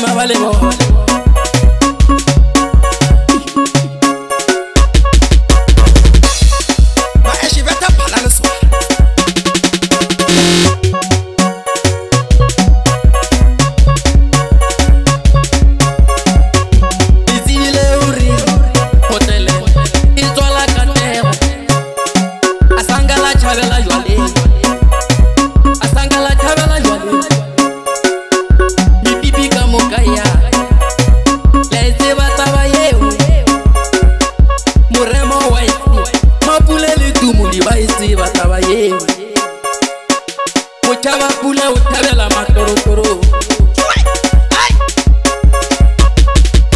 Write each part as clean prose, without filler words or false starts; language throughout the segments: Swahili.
ma vale mole. Uchaba pula uchabela matorotoro.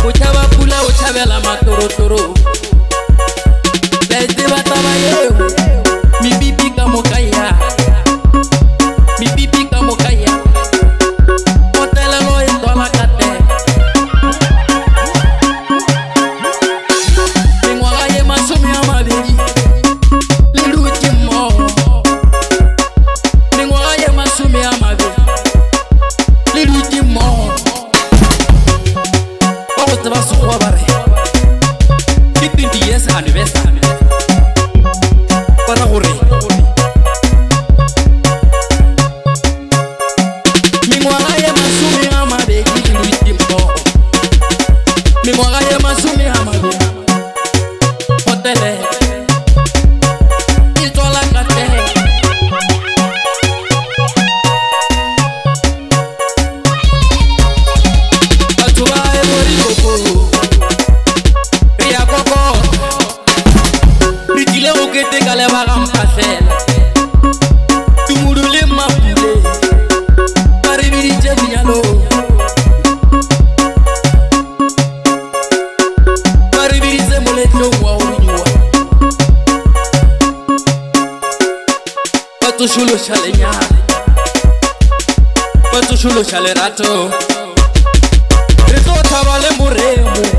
Uchaba pula uchabela matorotoro. Lezi bataba yewe. Mi bibi kamo kaya. Mi bibi kamo kaya. Hotele lo ito la kate. Mingwaga ye masumi amabegi. Liluti mo. Masumi amabe liluti mo Ogo te va su bare Kitindi yes anniversary Para gore Mingwaga ye masumi amabe liluti mo Mingwaga ye masumi amabe Hotele Itola kate Te gale bagam pasela tumurule mapule paribiri jamialo paribiri zemole chongwa unywa patushulo chalenya patushulo chalerato reto tabale muremo